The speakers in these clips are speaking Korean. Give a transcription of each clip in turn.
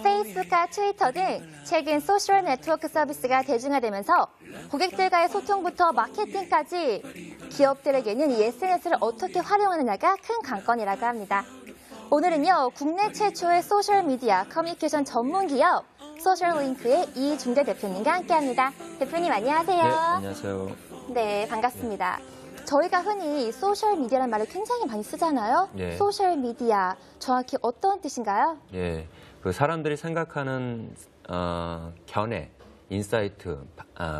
페이스북과 트위터 등 최근 소셜 네트워크 서비스가 대중화되면서 고객들과의 소통부터 마케팅까지 기업들에게는 이 SNS를 어떻게 활용하느냐가 큰 관건이라고 합니다. 오늘은요, 국내 최초의 소셜미디어 커뮤니케이션 전문 기업 소셜링크의 이중대 대표님과 함께합니다. 대표님 안녕하세요. 네, 안녕하세요. 네, 반갑습니다. 저희가 흔히 소셜미디어라는 말을 굉장히 많이 쓰잖아요. 네. 소셜미디어, 정확히 어떤 뜻인가요? 예, 그 사람들이 생각하는 견해, 인사이트,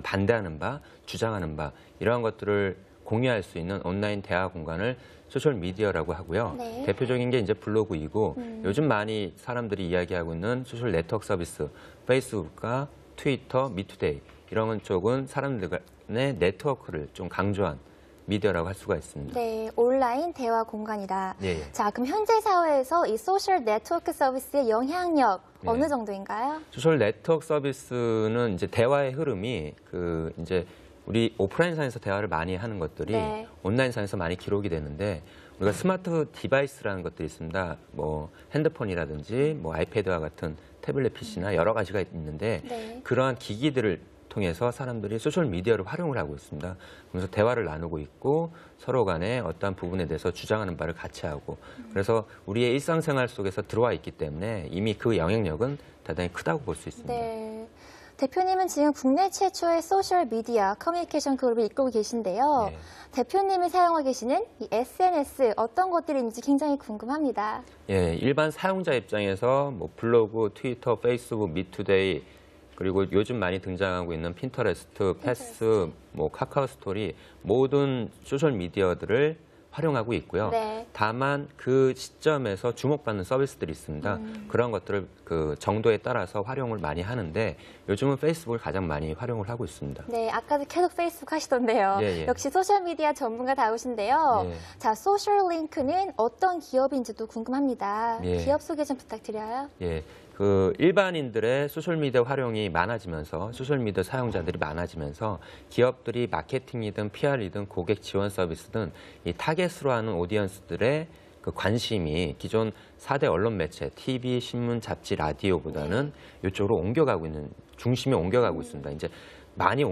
반대하는 바, 주장하는 바 이러한 것들을 공유할 수 있는 온라인 대화 공간을 소셜미디어라고 하고요. 네. 대표적인 게 이제 블로그이고 요즘 많이 사람들이 이야기하고 있는 소셜 네트워크 서비스, 페이스북과 트위터, 미투데이 이런 쪽은 사람들 간의 네트워크를 좀 강조한 미디어라고 할 수가 있습니다. 네, 온라인 대화 공간이다. 예, 예. 자, 그럼 현재 사회에서 이 소셜 네트워크 서비스의 영향력 네. 어느 정도인가요? 소셜 네트워크 서비스는 이제 대화의 흐름이 이제 우리 오프라인상에서 대화를 많이 하는 것들이 네. 온라인상에서 많이 기록이 되는데 우리가 스마트 디바이스라는 것들이 있습니다. 뭐 핸드폰이라든지 뭐 아이패드와 같은 태블릿 PC나 여러 가지가 있는데 네. 그러한 기기들을 통해서 사람들이 소셜 미디어를 활용을 하고 있습니다. 그래서 대화를 나누고 있고 서로 간에 어떠한 부분에 대해서 주장하는 바를 같이 하고 그래서 우리의 일상생활 속에서 들어와 있기 때문에 이미 그 영향력은 대단히 크다고 볼 수 있습니다. 네. 대표님은 지금 국내 최초의 소셜미디어 커뮤니케이션 그룹을 이끌고 계신데요. 네. 대표님이 사용하고 계시는 이 SNS 어떤 것들이 있는지 굉장히 궁금합니다. 예, 일반 사용자 입장에서 뭐 블로그, 트위터, 페이스북, 미투데이 그리고 요즘 많이 등장하고 있는 핀터레스트, 패스, 뭐 카카오 스토리 모든 소셜 미디어들을 활용하고 있고요. 네. 다만 그 시점에서 주목받는 서비스들이 있습니다. 그런 것들을 그 정도에 따라서 활용을 많이 하는데 요즘은 페이스북을 가장 많이 활용을 하고 있습니다. 네, 아까도 계속 페이스북 하시던데요. 예, 예. 역시 소셜미디어 전문가다우신데요. 예. 자, 소셜링크는 어떤 기업인지도 궁금합니다. 예. 기업 소개 좀 부탁드려요. 예, 그 일반인들의 소셜미디어 활용이 많아지면서 소셜미디어 사용자들이 많아지면서 기업들이 마케팅이든 PR이든 고객 지원 서비스든 이 타겟으로 하는 오디언스들의 그 관심이 기존 4대 언론 매체, TV, 신문, 잡지, 라디오보다는 이쪽으로 옮겨가고 있는, 중심이 옮겨가고 있습니다. 이제 많이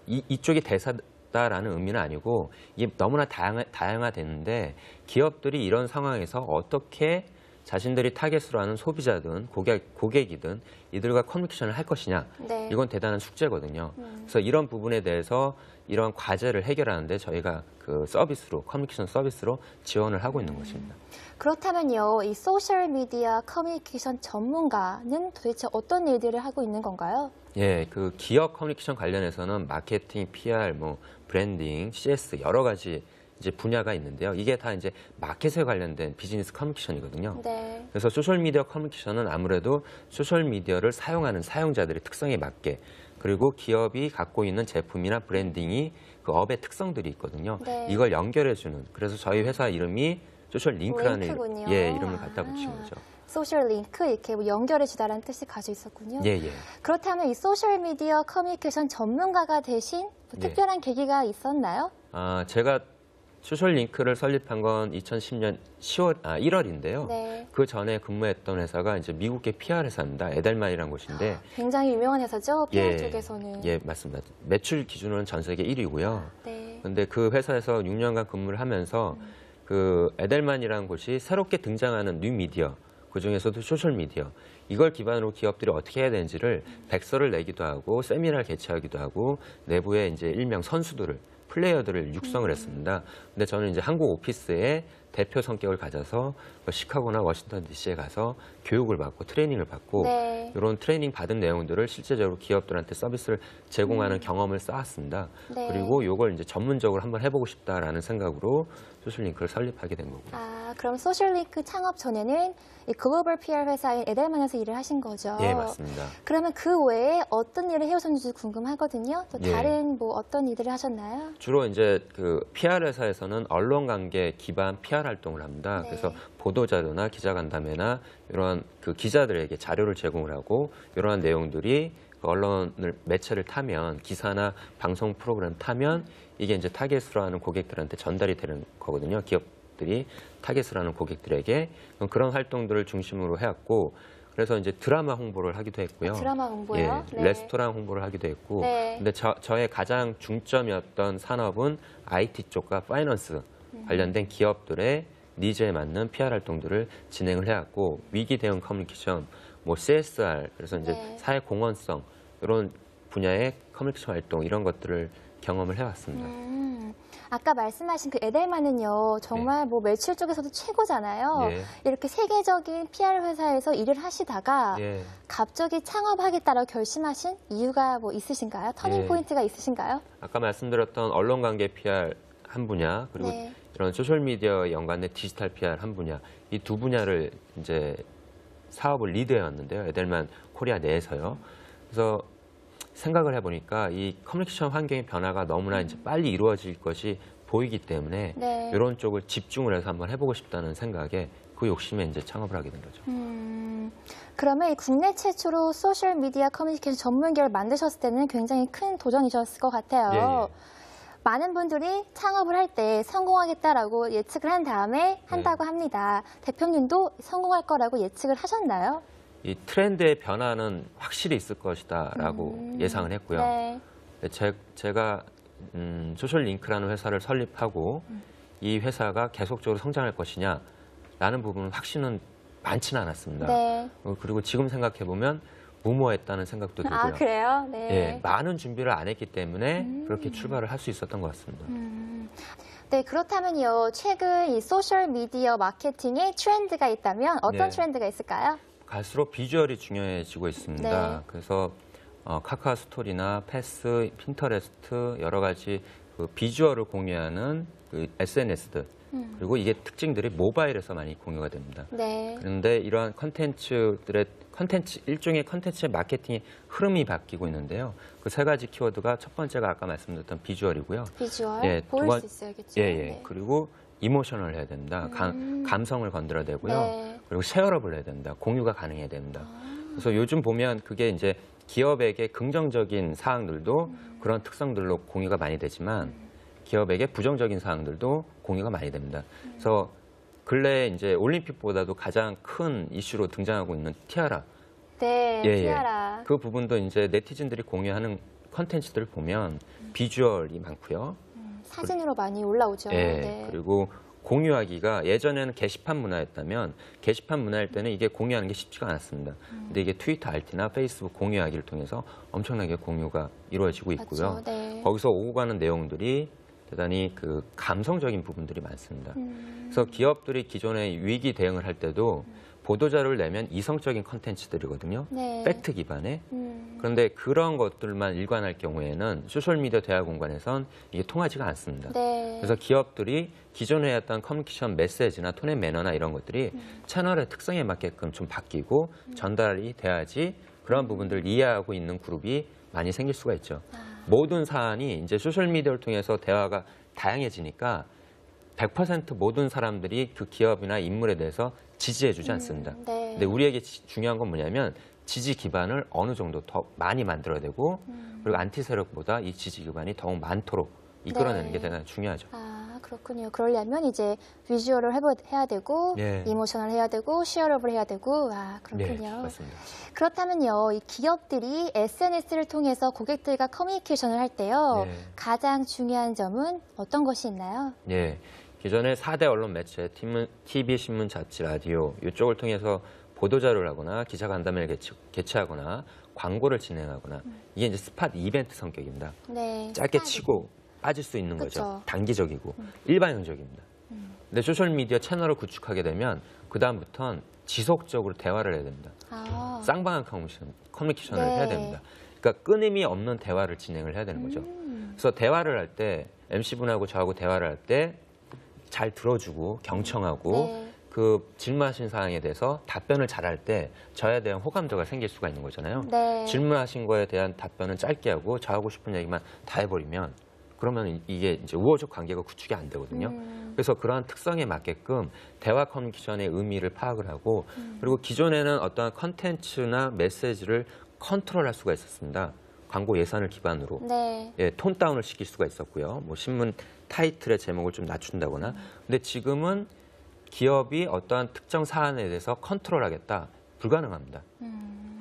이쪽이 대사다라는 의미는 아니고 이게 너무나 다양화됐는데 기업들이 이런 상황에서 어떻게 자신들이 타겟으로 하는 소비자든 고객이든 이들과 커뮤니케이션을 할 것이냐. 네. 이건 대단한 숙제거든요. 그래서 이런 부분에 대해서 이런 과제를 해결하는데 저희가 그 서비스로, 커뮤니케이션 서비스로 지원을 하고 있는 것입니다. 그렇다면요, 이 소셜미디어 커뮤니케이션 전문가는 도대체 어떤 일들을 하고 있는 건가요? 예, 그 기업 커뮤니케이션 관련해서는 마케팅, PR, 뭐 브랜딩, CS 여러 가지 이제 분야가 있는데요. 이게 다 이제 마켓에 관련된 비즈니스 커뮤니케이션이거든요. 네. 그래서 소셜미디어 커뮤니케이션은 아무래도 소셜미디어를 사용하는 사용자들의 특성에 맞게 그리고 기업이 갖고 있는 제품이나 브랜딩이 그 업의 특성들이 있거든요. 네. 이걸 연결해주는 그래서 저희 회사 이름이 소셜링크라는 링크군요. 이름을 갖다 붙인 거죠. 소셜링크 이렇게 뭐 연결해주다라는 뜻이 가지고 있었군요. 예, 예. 그렇다면 이 소셜미디어 커뮤니케이션 전문가가 되신 뭐 특별한 계기가 있었나요? 제가 소셜링크를 설립한 건 2010년 1월인데요. 네. 그 전에 근무했던 회사가 이제 미국의 PR 회사입니다. 에델만이라는 곳인데. 굉장히 유명한 회사죠, PR 쪽에서는. 예, 맞습니다. 매출 기준으로는 전 세계 1위고요. 네. 근데 그 회사에서 6년간 근무를 하면서 그 에델만이라는 곳이 새롭게 등장하는 뉴 미디어, 그중에서도 소셜미디어, 이걸 기반으로 기업들이 어떻게 해야 되는지를 백서를 내기도 하고 세미나를 개최하기도 하고 내부에 이제 일명 선수들을 플레이어들을 육성을 했습니다. 근데 저는 이제 한국 오피스에 대표 성격을 가져서 시카고나 워싱턴 DC에 가서 교육을 받고 트레이닝을 받고 네. 이런 트레이닝 받은 내용들을 실제적으로 기업들한테 서비스를 제공하는 경험을 쌓았습니다. 네. 그리고 이걸 이제 전문적으로 한번 해보고 싶다라는 생각으로 소셜링크를 설립하게 된 거고요. 그럼 소셜링크 창업 전에는 이 글로벌 PR 회사인 에델만에서 일을 하신 거죠? 예, 맞습니다. 그러면 그 외에 어떤 일을 해오셨는지 궁금하거든요. 또 예. 다른 뭐 어떤 일들을 하셨나요? 주로 이제 그 PR 회사에서는 언론 관계 기반 PR 활동을 합니다. 네. 그래서 보도 자료나 기자 간담회나 이런 그 기자들에게 자료를 제공을 하고 이러한 내용들이 그 언론을 매체를 타면 기사나 방송 프로그램 타면 이게 이제 타겟으로 하는 고객들한테 전달이 되는 거거든요. 기업들이 타겟으로 하는 고객들에게 그런 활동들을 중심으로 해왔고 그래서 이제 드라마 홍보를 하기도 했고요. 드라마 홍보요? 예, 네. 레스토랑 홍보를 하기도 했고 네. 근데 저의 가장 중점이었던 산업은 IT 쪽과 파이낸스 관련된 기업들의 니즈에 맞는 PR 활동들을 진행을 해왔고 위기 대응 커뮤니케이션, 뭐 CSR 그래서 이제 네. 사회 공헌성 이런 분야의 커뮤니케이션 활동 이런 것들을 경험을 해왔습니다. 아까 말씀하신 그 에델만은요, 정말 뭐 매출 쪽에서도 최고잖아요. 예. 이렇게 세계적인 PR 회사에서 일을 하시다가 예. 갑자기 창업하겠다고 결심하신 이유가 뭐 있으신가요? 터닝 예. 포인트가 있으신가요? 아까 말씀드렸던 언론관계 PR 한 분야 그리고 네. 이런 소셜미디어 연관된 디지털 PR 한 분야 이 두 분야를 이제 사업을 리드해 왔는데요. 에델만 코리아 내에서요. 그래서 생각을 해보니까 이 커뮤니케이션 환경의 변화가 너무나 이제 빨리 이루어질 것이 보이기 때문에 네. 이런 쪽을 집중을 해서 한번 해보고 싶다는 생각에 그 욕심에 이제 창업을 하게 된 거죠. 그러면 이 국내 최초로 소셜미디어 커뮤니케이션 전문기업을 만드셨을 때는 굉장히 큰 도전이셨을 것 같아요. 예. 많은 분들이 창업을 할 때 성공하겠다라고 예측을 한 다음에 한다고 합니다. 대표님도 성공할 거라고 예측을 하셨나요? 이 트렌드의 변화는 확실히 있을 것이다라고 예상을 했고요. 네. 제가 소셜링크라는 회사를 설립하고 이 회사가 계속적으로 성장할 것이냐라는 부분은 확신은 많지는 않았습니다. 네. 그리고 지금 생각해 보면 무모했다는 생각도 들고요. 아, 그래요? 네. 예, 많은 준비를 안 했기 때문에 그렇게 출발을 할 수 있었던 것 같습니다. 네, 그렇다면요. 최근 이 소셜미디어 마케팅에 트렌드가 있다면 어떤 네. 트렌드가 있을까요? 갈수록 비주얼이 중요해지고 있습니다. 네. 그래서 카카오 스토리나 패스, 핀터레스트 여러 가지 그 비주얼을 공유하는 그 SNS들 그리고 이게 특징들이 모바일에서 많이 공유가 됩니다. 네. 그런데 이러한 일종의 컨텐츠의 마케팅의 흐름이 바뀌고 있는데요. 그 세 가지 키워드가 첫 번째가 아까 말씀드렸던 비주얼이고요. 비주얼 예, 보일 두 번- 수 있어야겠죠. 예, 예. 네. 그리고 이모셔널을 해야 됩니다. 감성을 건드려야 되고요. 네. 그리고 쉐어러블 해야 됩니다. 공유가 가능해야 됩니다. 그래서 요즘 보면 그게 이제 기업에게 긍정적인 사항들도 그런 특성들로 공유가 많이 되지만 기업에게 부정적인 사항들도 공유가 많이 됩니다. 그래서 근래에 이제 올림픽보다도 가장 큰 이슈로 등장하고 있는 티아라. 네, 예, 예. 티아라. 그 부분도 이제 네티즌들이 공유하는 컨텐츠들을 보면 비주얼이 많고요. 사진으로 많이 올라오죠. 예, 네. 그리고 공유하기가 예전에는 게시판 문화였다면 게시판 문화일 때는 이게 공유하는 게 쉽지가 않았습니다. 근데 이게 트위터 RT나 페이스북 공유하기를 통해서 엄청나게 공유가 이루어지고 있고요. 맞죠. 네. 거기서 오고 가는 내용들이 대단히 그 감성적인 부분들이 많습니다. 그래서 기업들이 기존에 위기 대응을 할 때도 보도자료를 내면 이성적인 컨텐츠들이거든요. 네. 팩트 기반의. 그런데 그런 것들만 일관할 경우에는 소셜미디어 대화 공간에선 이게 통하지가 않습니다. 네. 그래서 기업들이 기존에 해왔던 커뮤니케이션 메시지나 톤의 매너나 이런 것들이 채널의 특성에 맞게끔 좀 바뀌고 전달이 돼야지 그런 부분들을 이해하고 있는 그룹이 많이 생길 수가 있죠. 모든 사안이 이제 소셜미디어를 통해서 대화가 다양해지니까 100% 모든 사람들이 그 기업이나 인물에 대해서 지지해주지 않습니다. 네. 근데 우리에게 중요한 건 뭐냐면 지지 기반을 어느 정도 더 많이 만들어야 되고 그리고 안티 세력보다 이 지지 기반이 더욱 많도록 이끌어내는 네. 게 대단히 중요하죠. 아, 그렇군요. 그러려면 이제 비주얼을 해야 되고, 예. 이모셔널 해야 되고, 쉐어러블 해야 되고, 아, 네, 그렇군요. 맞습니다. 그렇다면요, 이 기업들이 SNS를 통해서 고객들과 커뮤니케이션을 할 때요, 네. 가장 중요한 점은 어떤 것이 있나요? 예, 기존의 4대 언론 매체, TV, 신문, 잡지, 라디오 이쪽을 통해서 보도자료를 하거나 기자 간담회를 개최하거나 광고를 진행하거나 이게 이제 스팟 이벤트 성격입니다. 네. 짧게 스타일. 치고 빠질 수 있는 그쵸. 거죠. 단기적이고 일반형적입니다. 근데 소셜미디어 채널을 구축하게 되면 그다음부터는 지속적으로 대화를 해야 됩니다. 아, 쌍방향 커뮤니케이션을 네. 해야 됩니다. 그러니까 끊임이 없는 대화를 진행을 해야 되는 거죠. 그래서 대화를 할 때 MC분하고 저하고 대화를 할 때 잘 들어주고 경청하고 네. 그 질문하신 사항에 대해서 답변을 잘할 때 저에 대한 호감도가 생길 수가 있는 거잖아요. 네. 질문하신 거에 대한 답변은 짧게 하고 저 하고 싶은 얘기만 다 해버리면 그러면 이게 이제 우호적 관계가 구축이 안 되거든요. 그래서 그러한 특성에 맞게끔 대화 커뮤니케이션의 의미를 파악을 하고 그리고 기존에는 어떠한 컨텐츠나 메시지를 컨트롤할 수가 있었습니다. 광고 예산을 기반으로 네. 예, 톤 다운을 시킬 수가 있었고요. 뭐 신문 타이틀의 제목을 좀 낮춘다거나. 근데 지금은 기업이 어떠한 특정 사안에 대해서 컨트롤하겠다 불가능합니다.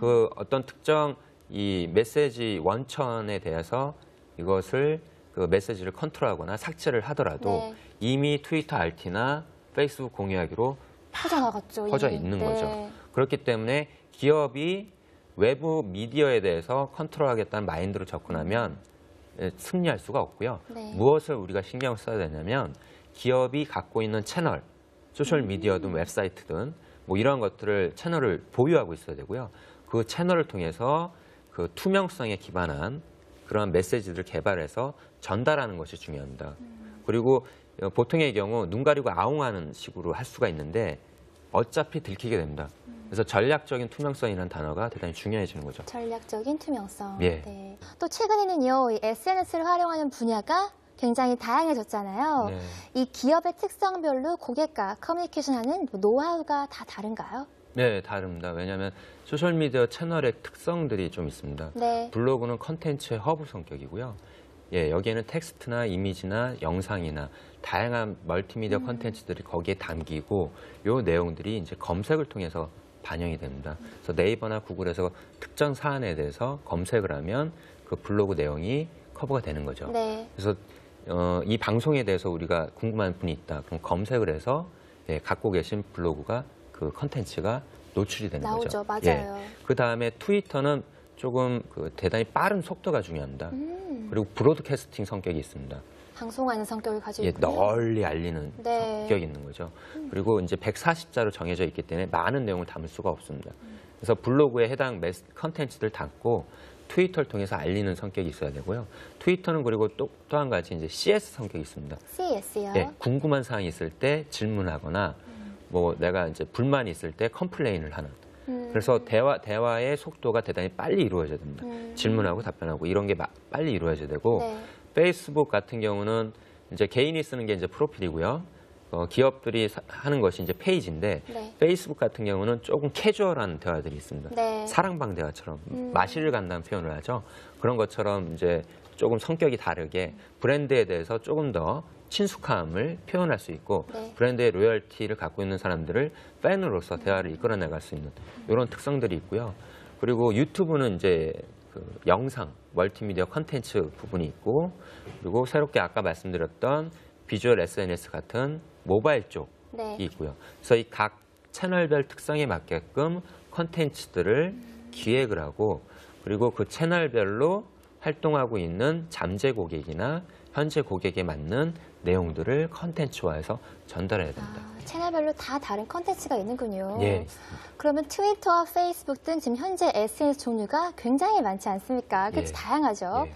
그 어떤 특정 이 메시지 원천에 대해서 이것을 그 메시지를 컨트롤하거나 삭제를 하더라도 네. 이미 트위터 RT나 페이스북 공유하기로 퍼져나갔죠. 퍼져 이미. 있는 네. 거죠. 그렇기 때문에 기업이 외부 미디어에 대해서 컨트롤하겠다는 마인드로 접근하면 승리할 수가 없고요. 네. 무엇을 우리가 신경을 써야 되냐면 기업이 갖고 있는 채널, 소셜 미디어든 웹사이트든 뭐 이런 것들을 채널을 보유하고 있어야 되고요. 그 채널을 통해서 그 투명성에 기반한 그런 메시지를 개발해서 전달하는 것이 중요합니다. 그리고 보통의 경우 눈 가리고 아웅하는 식으로 할 수가 있는데 어차피 들키게 됩니다. 그래서 전략적인 투명성이라는 단어가 대단히 중요해지는 거죠. 전략적인 투명성. 예. 네. 또 최근에는요, 이 SNS를 활용하는 분야가 굉장히 다양해졌잖아요. 네. 이 기업의 특성별로 고객과 커뮤니케이션하는 노하우가 다 다른가요? 네, 다릅니다. 왜냐하면 소셜미디어 채널의 특성들이 좀 있습니다. 네. 블로그는 컨텐츠의 허브 성격이고요. 예, 여기에는 텍스트나 이미지나 영상이나 다양한 멀티미디어 컨텐츠들이 거기에 담기고 요 내용들이 이제 검색을 통해서 반영이 됩니다. 그래서 네이버나 구글에서 특정 사안에 대해서 검색을 하면 그 블로그 내용이 커버가 되는 거죠. 네. 그래서 이 방송에 대해서 우리가 궁금한 분이 있다. 그럼 검색을 해서 예, 갖고 계신 블로그가 그 컨텐츠가 노출이 되는 나오죠. 거죠. 맞아요. 그 다음에 트위터는 조금 그 대단히 빠른 속도가 중요합니다. 그리고 브로드캐스팅 성격이 있습니다. 방송하는 성격을 가지고 예, 있군요. 널리 알리는 네. 성격이 있는 거죠. 그리고 이제 140자로 정해져 있기 때문에 많은 내용을 담을 수가 없습니다. 그래서 블로그에 해당 컨텐츠를 담고 트위터를 통해서 알리는 성격이 있어야 되고요. 트위터는 그리고 또 한 가지 이제 CS 성격이 있습니다. CS요? 예, 궁금한 사항이 있을 때 질문하거나 뭐 내가 이제 불만이 있을 때 컴플레인을 하는. 그래서 대화의 속도가 대단히 빨리 이루어져야 됩니다. 질문하고 답변하고 이런 게 빨리 이루어져야 되고 네. 페이스북 같은 경우는 이제 개인이 쓰는 게 이제 프로필이고요. 기업들이 하는 것이 이제 페이지인데 네. 페이스북 같은 경우는 조금 캐주얼한 대화들이 있습니다. 네. 사랑방 대화처럼 마시를 간다는 표현을 하죠. 그런 것처럼 이제 조금 성격이 다르게 브랜드에 대해서 조금 더 친숙함을 표현할 수 있고 네. 브랜드의 로열티를 갖고 있는 사람들을 팬으로서 대화를 이끌어 나갈 수 있는 이런 특성들이 있고요. 그리고 유튜브는 이제 그 영상, 멀티미디어 컨텐츠 부분이 있고 그리고 새롭게 아까 말씀드렸던 비주얼 SNS 같은 모바일 쪽이 네. 있고요. 그래서 이 각 채널별 특성에 맞게끔 컨텐츠들을 기획을 하고 그리고 그 채널별로 활동하고 있는 잠재 고객이나 현재 고객에 맞는 내용들을 컨텐츠화해서 전달해야 됩니다. 채널별로 다 다른 컨텐츠가 있는군요. 예. 그러면 트위터와 페이스북 등 지금 현재 SNS 종류가 굉장히 많지 않습니까? 그렇죠? 예. 다양하죠. 예.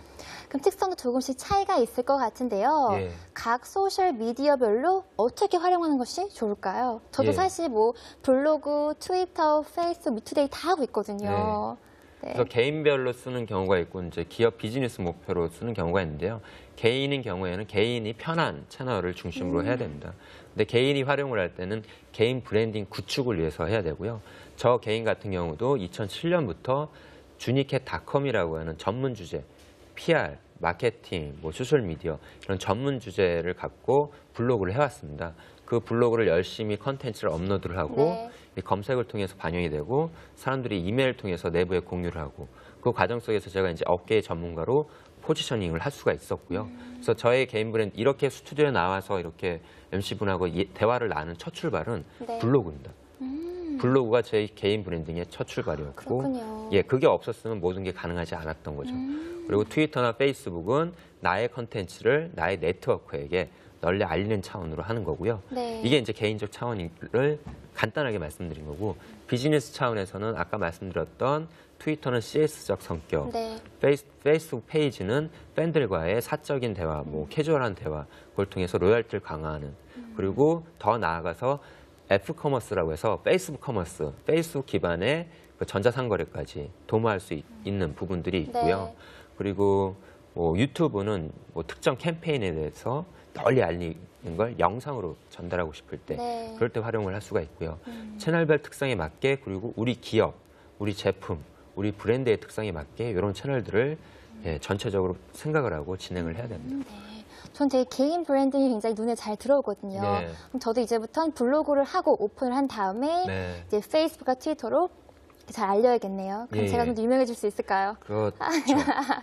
그럼 특성도 조금씩 차이가 있을 것 같은데요. 예. 각 소셜 미디어별로 어떻게 활용하는 것이 좋을까요? 저도 예. 사실 뭐 블로그, 트위터, 페이스북, 미투데이 다 하고 있거든요. 네. 그래서 개인별로 쓰는 경우가 있고 이제 기업 비즈니스 목표로 쓰는 경우가 있는데요. 개인인 경우에는 개인이 편한 채널을 중심으로 해야 됩니다. 근데 개인이 활용을 할 때는 개인 브랜딩 구축을 위해서 해야 되고요. 저 개인 같은 경우도 2007년부터 주니캣닷컴이라고 하는 전문 주제, PR, 마케팅, 뭐 소셜 미디어 이런 전문 주제를 갖고 블로그를 해왔습니다. 그 블로그를 열심히 컨텐츠를 업로드를 하고 네. 이 검색을 통해서 반영이 되고 사람들이 이메일 통해서 내부에 공유를 하고 그 과정 속에서 제가 이제 업계의 전문가로 포지셔닝을 할 수가 있었고요. 그래서 저의 개인 브랜드 이렇게 스튜디오에 나와서 이렇게 MC분하고 대화를 나눈 첫 출발은 네. 블로그입니다. 블로그가 제 개인 브랜딩의 첫 출발이었고 그렇군요. 예, 그게 없었으면 모든 게 가능하지 않았던 거죠. 그리고 트위터나 페이스북은 나의 컨텐츠를 나의 네트워크에게 널리 알리는 차원으로 하는 거고요. 네. 이게 이제 개인적 차원을 간단하게 말씀드린 거고 비즈니스 차원에서는 아까 말씀드렸던 트위터는 CS적 성격, 네. 페이스북 페이지는 팬들과의 사적인 대화, 뭐 캐주얼한 대화, 그걸 통해서 로열티를 강화하는 그리고 더 나아가서 F커머스라고 해서 페이스북 커머스, 페이스북 기반의 그 전자상거래까지 도모할 수 있는 부분들이 있고요. 네. 그리고 뭐 유튜브는 뭐 특정 캠페인에 대해서 널리 알리는 걸 영상으로 전달하고 싶을 때 네. 그럴 때 활용을 할 수가 있고요. 채널별 특성에 맞게 그리고 우리 기업, 우리 제품, 우리 브랜드의 특성에 맞게 이런 채널들을 예, 전체적으로 생각을 하고 진행을 해야 됩니다. 네. 전 되게 개인 브랜딩이 굉장히 눈에 잘 들어오거든요. 네. 그럼 저도 이제부터는 블로그를 하고 오픈을 한 다음에 네. 이제 페이스북과 트위터로 잘 알려야겠네요. 그럼 예, 제가 예. 좀 더 유명해질 수 있을까요? 그렇죠.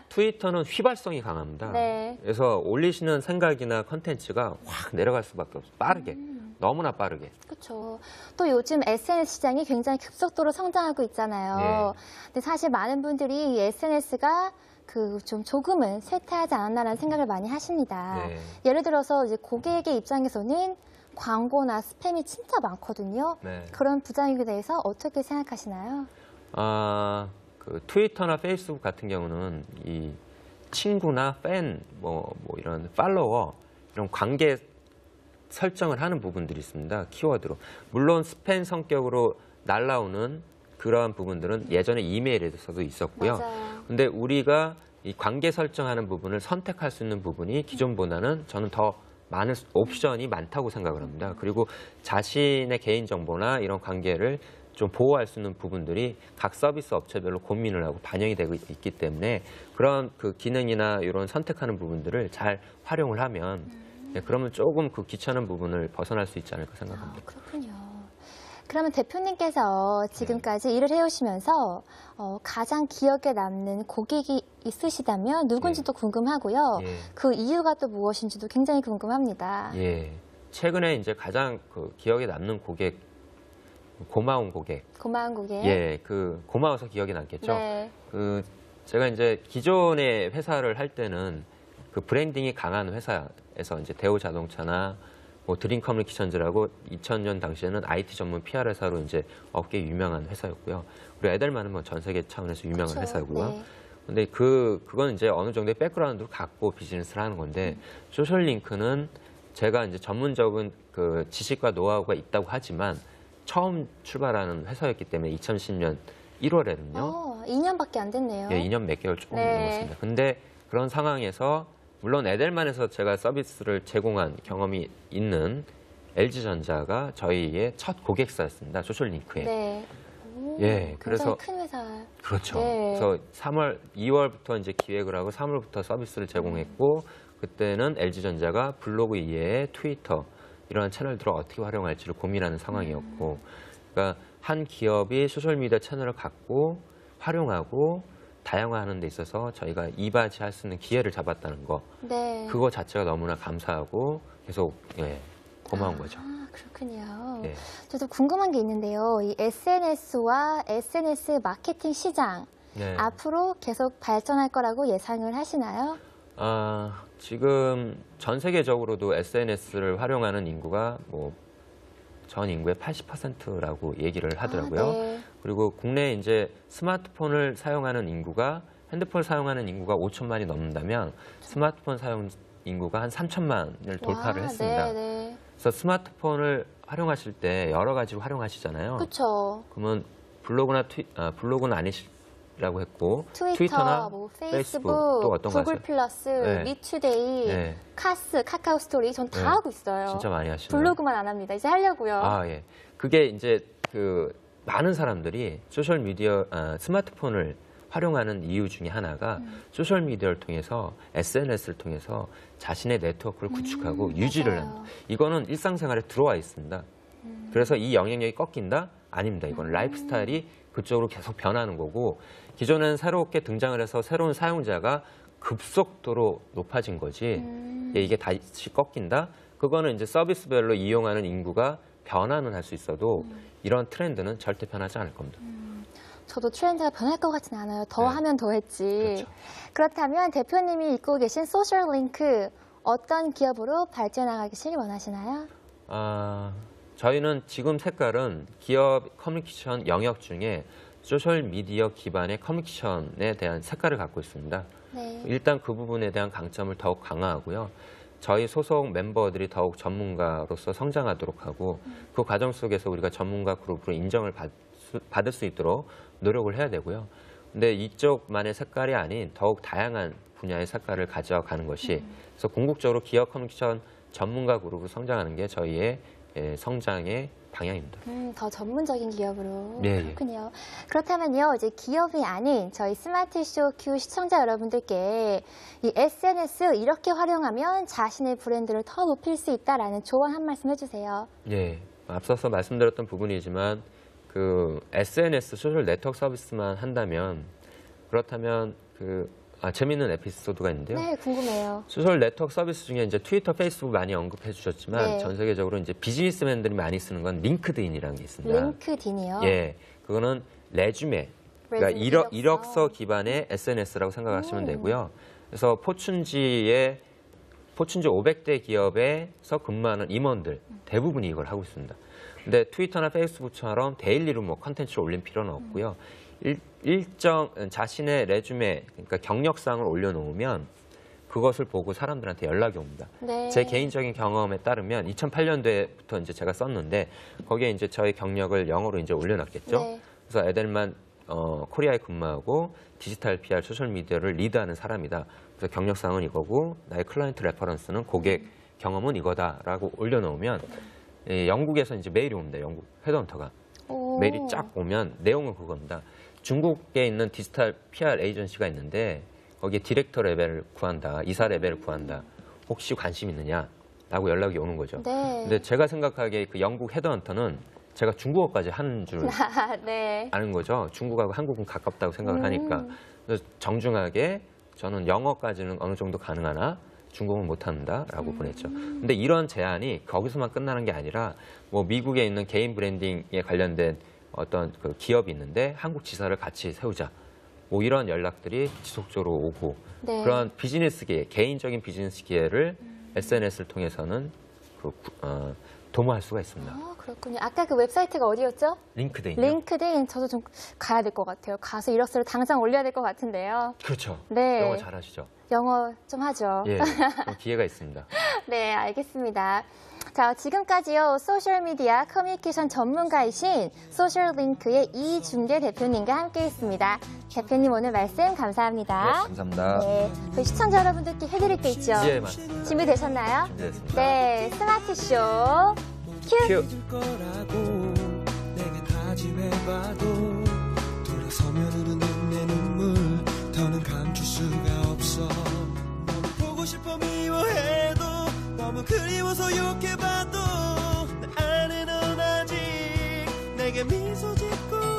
트위터는 휘발성이 강합니다. 네. 그래서 올리시는 생각이나 컨텐츠가 확 내려갈 수밖에 없어요. 빠르게. 너무나 빠르게. 그렇죠. 또 요즘 SNS 시장이 굉장히 급속도로 성장하고 있잖아요. 네. 근데 사실 많은 분들이 이 SNS가 그 좀 조금은 쇠퇴하지 않았나라는 생각을 많이 하십니다. 네. 예를 들어서 이제 고객의 입장에서는 광고나 스팸이 진짜 많거든요. 네. 그런 부작용에 대해서 어떻게 생각하시나요? 그 트위터나 페이스북 같은 경우는 이 친구나 팬, 뭐 이런 팔로워, 이런 관계 설정을 하는 부분들이 있습니다. 키워드로. 물론 스팸 성격으로 날라오는 그러한 부분들은 예전에 이메일에서도 있었고요. 맞아요. 근데 우리가 이 관계 설정하는 부분을 선택할 수 있는 부분이 기존보다는 저는 더 많은 옵션이 많다고 생각을 합니다. 그리고 자신의 개인정보나 이런 관계를 좀 보호할 수 있는 부분들이 각 서비스 업체별로 고민을 하고 반영이 되고 있기 때문에 그런 그 기능이나 이런 선택하는 부분들을 잘 활용을 하면 네, 그러면 조금 그 귀찮은 부분을 벗어날 수 있지 않을까 생각합니다. 그렇군요. 그러면 대표님께서 지금까지 일을 해오시면서 가장 기억에 남는 고객이 있으시다면 누군지도 궁금하고요. 예. 그 이유가 또 무엇인지도 굉장히 궁금합니다. 예. 최근에 이제 가장 그 기억에 남는 고객, 고마운 고객. 고마운 고객. 예, 그 고마워서 기억이 남겠죠. 네. 그 제가 이제 기존의 회사를 할 때는 그 브랜딩이 강한 회사에서 이제 대우 자동차나 뭐 드림 커뮤니케이션즈라고 2000년 당시에는 IT 전문 PR 회사로 이제 업계 유명한 회사였고요. 그리고 에델만은 뭐 전 세계 차원에서 유명한 그쵸, 회사고요. 네. 근데 그건 이제 어느 정도의 백그라운드를 갖고 비즈니스를 하는 건데 소셜링크는 제가 이제 전문적인 그 지식과 노하우가 있다고 하지만 처음 출발하는 회사였기 때문에 2010년 1월에는요. 2년밖에 안 됐네요. 예, 2년 몇 개월 조금 네. 넘었습니다. 근데 그런 상황에서 물론 에델만에서 제가 서비스를 제공한 경험이 있는 LG전자가 저희의 첫 고객사였습니다. 소셜링크에. 네. 오, 예, 굉장히 그래서 큰 회사. 그렇죠. 네. 그래서 2월부터 이제 기획을 하고 3월부터 서비스를 제공했고 그때는 LG전자가 블로그 이외에 트위터 이런 채널들을 어떻게 활용할지를 고민하는 상황이었고 그러니까 한 기업이 소셜미디어 채널을 갖고 활용하고 다양화하는 데 있어서 저희가 이바지할 수 있는 기회를 잡았다는 거 네. 그거 자체가 너무나 감사하고 계속 예, 고마운 거죠. 아, 그렇군요. 네. 저도 궁금한 게 있는데요. 이 SNS와 SNS 마케팅 시장 네. 앞으로 계속 발전할 거라고 예상을 하시나요? 지금 전 세계적으로도 SNS를 활용하는 인구가 뭐 전 인구의 80%라고 얘기를 하더라고요. 네. 그리고 국내에 이제 스마트폰을 사용하는 인구가 핸드폰을 사용하는 인구가 5천만이 넘는다면 스마트폰 사용 인구가 한 3천만을 돌파를 와, 했습니다. 네, 네. 그래서 스마트폰을 활용하실 때 여러 가지로 활용하시잖아요. 그렇죠. 그러면 블로그는 아니시라고 했고 트위터, 뭐 페이스북, 또 어떤 거 구글 하세요? 플러스, 네. 리투데이, 네. 카스, 카카오 스토리 전 다 네. 하고 있어요. 진짜 많이 하시네요. 블로그만 안 합니다. 이제 하려고요. 예. 그게 이제 그 많은 사람들이 소셜 미디어 스마트폰을 활용하는 이유 중에 하나가 소셜 미디어를 통해서 SNS를 통해서 자신의 네트워크를 구축하고 유지를 맞아요. 합니다. 이거는 일상생활에 들어와 있습니다. 그래서 이 영향력이 꺾인다? 아닙니다. 이건 라이프 스타일이 그쪽으로 계속 변하는 거고 기존에는 새롭게 등장을 해서 새로운 사용자가 급속도로 높아진 거지 이게 다시 꺾인다? 그거는 이제 서비스별로 이용하는 인구가 변화는 할 수 있어도 이런 트렌드는 절대 변하지 않을 겁니다. 저도 트렌드가 변할 것 같진 않아요. 더 네. 하면 더 했지. 그렇죠. 그렇다면 대표님이 입고 계신 소셜링크 어떤 기업으로 발전하기를 원하시나요? 저희는 지금 색깔은 기업 커뮤니케이션 영역 중에 소셜 미디어 기반의 커뮤니케이션에 대한 색깔을 갖고 있습니다. 네. 일단 그 부분에 대한 강점을 더욱 강화하고요. 저희 소속 멤버들이 더욱 전문가로서 성장하도록 하고 그 과정 속에서 우리가 전문가 그룹으로 인정을 받을 수 있도록 노력을 해야 되고요. 근데 이쪽만의 색깔이 아닌 더욱 다양한 분야의 색깔을 가져가는 것이 그래서 궁극적으로 기업 커뮤니케이션 전문가 그룹으로 성장하는 게 저희의 성장의 방향입니다. 더 전문적인 기업으로. 예, 예. 그렇군요. 그렇다면요, 이제 기업이 아닌 저희 스마트쇼 Q 시청자 여러분들께 이 SNS 이렇게 활용하면 자신의 브랜드를 더 높일 수 있다라는 조언 한 말씀 해주세요. 예, 앞서서 말씀드렸던 부분이지만 그 SNS 소셜 네트워크 서비스만 한다면 그렇다면 재미있는 에피소드가 있는데요. 네, 궁금해요. 소셜 네트워크 서비스 중에 이제 트위터, 페이스북 많이 언급해 주셨지만 네. 전 세계적으로 이제 비즈니스맨들이 많이 쓰는 건 링크드인이라는 게 있습니다. 링크딘이요? 예, 그거는 레주메, 그러니까 이력서 기반의 SNS라고 생각하시면 되고요. 그래서 포춘지 500대 기업에서 근무하는 임원들 대부분이 이걸 하고 있습니다. 근데 트위터나 페이스북처럼 데일리로 뭐 컨텐츠를 올릴 필요는 없고요. 일정 자신의 레주메, 그러니까 경력사항을 올려놓으면 그것을 보고 사람들한테 연락이 옵니다. 네. 제 개인적인 경험에 따르면 2008년도에부터 이제 제가 썼는데 거기에 이제 저희 경력을 영어로 이제 올려놨겠죠. 네. 그래서 에델만 코리아에 근무하고 디지털 PR 소셜 미디어를 리드하는 사람이다. 그래서 경력사항은 이거고 나의 클라이언트 레퍼런스는 고객 경험은 이거다라고 올려놓으면 영국에서 이제 메일이 옵니다. 영국 헤드헌터가. 메일이 쫙 오면 내용은 그겁니다. 중국에 있는 디지털 PR 에이전시가 있는데 거기에 디렉터 레벨을 구한다, 이사 레벨을 구한다. 혹시 관심 있느냐라고 연락이 오는 거죠. 네. 근데 제가 생각하기에 그 영국 헤드헌터는 제가 중국어까지 하는 줄 네. 아는 거죠. 중국하고 한국은 가깝다고 생각을 하니까. 그래서 정중하게 저는 영어까지는 어느 정도 가능하나 중국은 못한다라고 보냈죠. 근데 이런 제안이 거기서만 끝나는 게 아니라 뭐 미국에 있는 개인 브랜딩에 관련된 어떤 그 기업이 있는데 한국 지사를 같이 세우자. 뭐 이런 연락들이 지속적으로 오고 네. 그런 비즈니스 기회, 개인적인 비즈니스 기회를 SNS를 통해서는 도모할 수가 있습니다. 그렇군요. 아까 그 웹사이트가 어디였죠? 링크드인요. 링크드인 저도 좀 가야 될 것 같아요. 가서 이력서를 당장 올려야 될 것 같은데요. 그렇죠. 네. 영어 잘하시죠? 영어 좀 하죠. 예, 기회가 있습니다. 네, 알겠습니다. 자, 지금까지요, 소셜미디어 커뮤니케이션 전문가이신 소셜링크의 이준계 대표님과 함께 했습니다. 대표님 오늘 말씀 감사합니다. 네, 감사합니다. 네, 저희 시청자 여러분들께 해드릴 게 있죠. 예, 맞습니다. 준비되셨나요? 준비됐습니다. 네, 스마트쇼 큐! 큐. 내가 다짐해봐도 돌아서면 흐르는 내 눈물 더는 감출 수가 없어. 너무 보고 싶어 미워해도 너무 그리워서 욕해봐도 내 안에 넌 아직 내게 미소 짓고